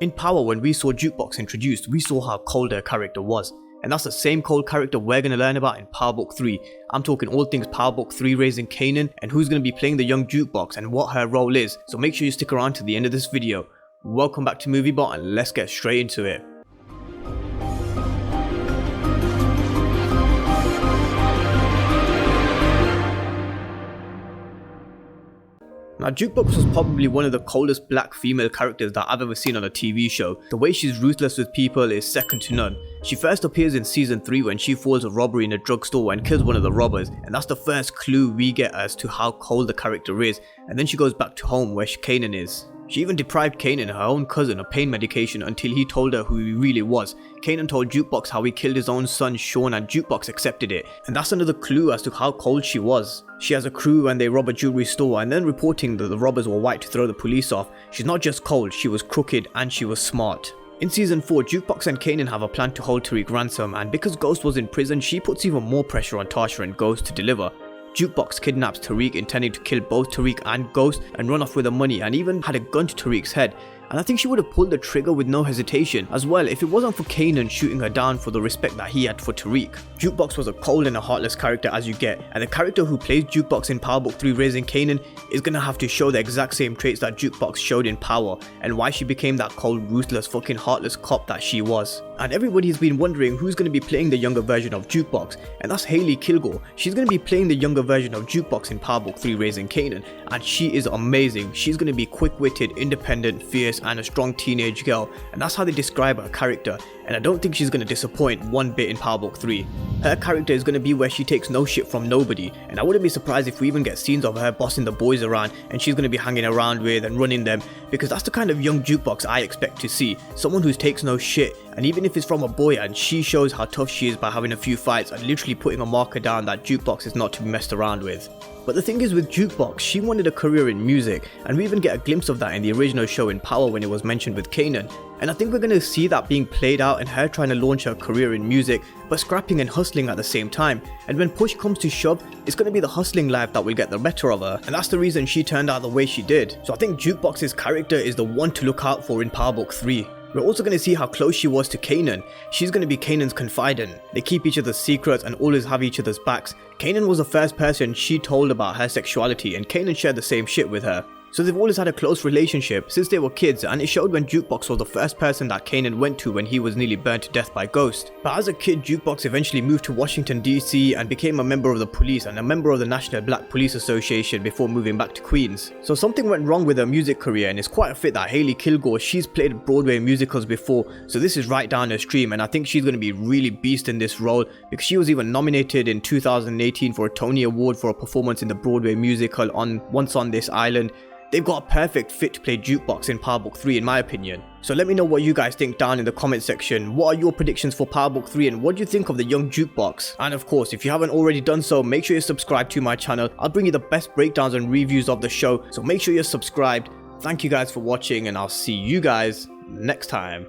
In Power, when we saw Jukebox introduced, we saw how cold her character was. And that's the same cold character we're going to learn about in Power Book 3. I'm talking all things Power Book 3 Raising Kanan and who's going to be playing the young Jukebox and what her role is. So make sure you stick around to the end of this video. Welcome back to MovieBot and let's get straight into it. Now, Jukebox was probably one of the coldest black female characters that I've ever seen on a TV show. The way she's ruthless with people is second to none. She first appears in season 3 when she falls a robbery in a drugstore and kills one of the robbers, and that's the first clue we get as to how cold the character is. And then she goes back to home where Kanan is. She even deprived Kanan, her own cousin, of pain medication until he told her who he really was. Kanan told Jukebox how he killed his own son Sean and Jukebox accepted it. And that's another clue as to how cold she was. She has a crew and they rob a jewelry store and then reporting that the robbers were white to throw the police off. She's not just cold, she was crooked and she was smart. In season 4, Jukebox and Kanan have a plan to hold Tariq ransom, and because Ghost was in prison, she puts even more pressure on Tasha and Ghost to deliver. Jukebox kidnaps Tariq, intending to kill both Tariq and Ghost and run off with the money, and even had a gun to Tariq's head. And I think she would have pulled the trigger with no hesitation as well if it wasn't for Kanan shooting her down for the respect that he had for Tariq. Jukebox was a cold and a heartless character as you get, and the character who plays Jukebox in Power Book 3 Raising Kanan is gonna have to show the exact same traits that Jukebox showed in Power, and why she became that cold, ruthless, fucking heartless cop that she was. And everybody's been wondering who's going to be playing the younger version of Jukebox, and that's Hailey Kilgore. She's going to be playing the younger version of Jukebox in Power Book 3 Raising Kanan, and she is amazing. She's going to be quick-witted, independent, fierce, and a strong teenage girl, and that's how they describe her character. And I don't think she's going to disappoint one bit in Power Book 3. Her character is going to be where she takes no shit from nobody, and I wouldn't be surprised if we even get scenes of her bossing the boys around and she's going to be hanging around with and running them, because that's the kind of young Jukebox I expect to see. Someone who takes no shit, and even if it's from a boy, and she shows how tough she is by having a few fights and literally putting a marker down that Jukebox is not to be messed around with. But the thing is with Jukebox, she wanted a career in music, and we even get a glimpse of that in the original show in Power when it was mentioned with Kanan. And I think we're going to see that being played out and her trying to launch her career in music, but scrapping and hustling at the same time. And when push comes to shove, it's going to be the hustling life that will get the better of her. And that's the reason she turned out the way she did. So I think Jukebox's character is the one to look out for in Power Book 3. We're also going to see how close she was to Kanan. She's going to be Kanan's confidant. They keep each other's secrets and always have each other's backs. Kanan was the first person she told about her sexuality, and Kanan shared the same shit with her. So they've always had a close relationship since they were kids, and it showed when Jukebox was the first person that Kanan went to when he was nearly burnt to death by Ghost. But as a kid, Jukebox eventually moved to Washington DC and became a member of the police and a member of the National Black Police Association before moving back to Queens. So something went wrong with her music career, and it's quite a fit that Hailey Kilgore, she's played Broadway musicals before, so this is right down her stream, and I think she's going to be really beast in this role, because she was even nominated in 2018 for a Tony Award for a performance in the Broadway musical on Once on This Island. They've got a perfect fit to play Jukebox in Power Book 3 in my opinion. So let me know what you guys think down in the comment section. What are your predictions for Power Book 3 and what do you think of the young Jukebox? And of course, if you haven't already done so, make sure you subscribe to my channel. I'll bring you the best breakdowns and reviews of the show, so make sure you're subscribed. Thank you guys for watching, and I'll see you guys next time.